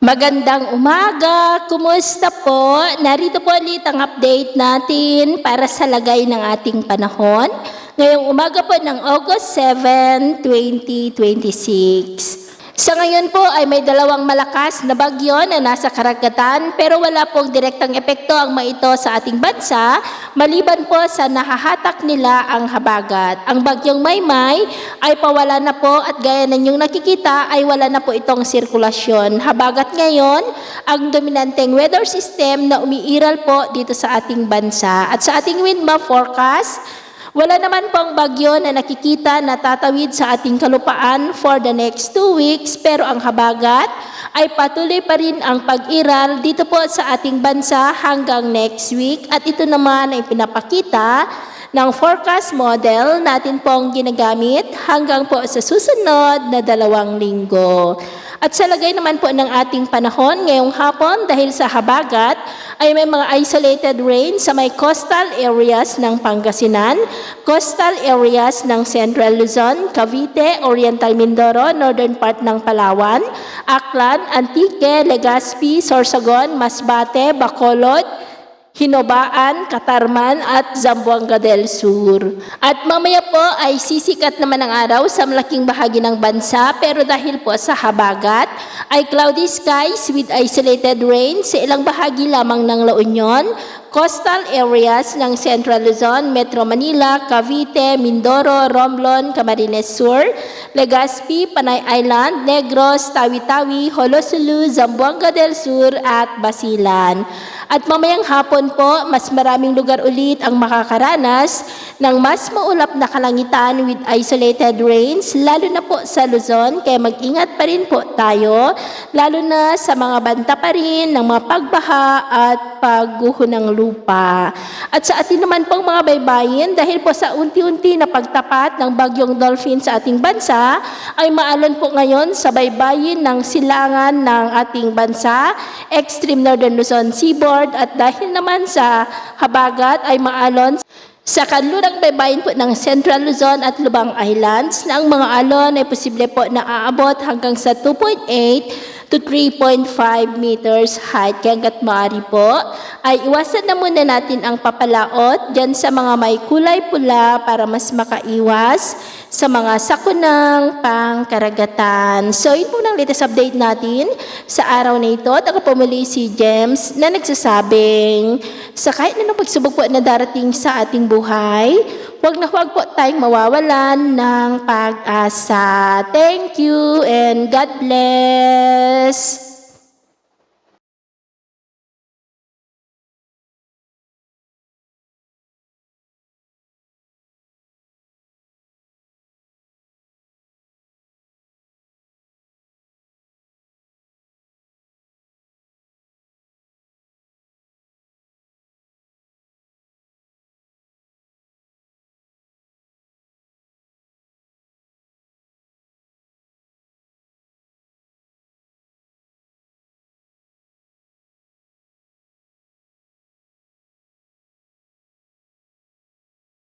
Magandang umaga! Kumusta po? Narito po ulit ang update natin para sa lagay ng ating panahon. Ngayong umaga po ng August 7, 2026. Sa ngayon po ay may dalawang malakas na bagyo na nasa karagatan pero wala pong direktang epekto ang maito sa ating bansa maliban po sa nahahatak nila ang habagat. Ang bagyong Maymay ay pawala na po at gaya na yung nakikita ay wala na po itong sirkulasyon. Habagat ngayon ang dominanteng weather system na umiiral po dito sa ating bansa. At sa ating wind map forecast, wala naman pong bagyo na nakikita na tatawid sa ating kalupaan for the next 2 weeks pero ang habagat ay patuloy pa rin ang pag-iral dito po sa ating bansa hanggang next week at ito naman ay pinapakita ng forecast model natin pong ginagamit hanggang po sa susunod na 2 linggo. At sa lagay naman po ng ating panahon ngayong hapon dahil sa habagat ay may mga isolated rain sa may coastal areas ng Pangasinan, coastal areas ng Central Luzon, Cavite, Oriental Mindoro, northern part ng Palawan, Aklan, Antique, Legazpi, Sorsogon, Masbate, Bacolod, Hinobaan, Katarman at Zamboanga del Sur. At mamaya po ay sisikat naman ang araw sa malaking bahagi ng bansa pero dahil po sa habagat ay cloudy skies with isolated rain sa ilang bahagi lamang ng La Union, coastal areas ng Central Luzon, Metro Manila, Cavite, Mindoro, Romblon, Camarines Sur, Legazpi, Panay Island, Negros, Tawi-Tawi, Holosulu, Zamboanga del Sur at Basilan. At mamayang hapon po, mas maraming lugar ulit ang makakaranas ng mas maulap na kalangitan with isolated rains, lalo na po sa Luzon, kaya mag-ingat pa rin po tayo, lalo na sa mga banta pa rin ng mga pagbaha at pagguho ng lupa. At sa atin naman pong mga baybayin, dahil po sa unti-unti na pagtapat ng bagyong Dolphin sa ating bansa, ay maalon po ngayon sa baybayin ng silangan ng ating bansa, extreme northern Luzon seaboard, at dahil naman sa habagat ay maalon sa kanlurang baybayin po ng Central Luzon at Lubang Islands na ang mga alon ay posible po na aabot hanggang sa 2.8 to 3.5 meters height. Kaya hanggat maaari po ay iwasan na muna natin ang papalaot dyan sa mga may kulay pula para mas makaiwas sa mga sakunang pangkaragatan. So, yun po ang latest update natin sa araw na ito. At ako po muli si James na nagsasabing sa kahit anong pagsubok po na darating sa ating buhay, huwag na huwag po tayong mawawalan ng pag-asa. Thank you and God bless!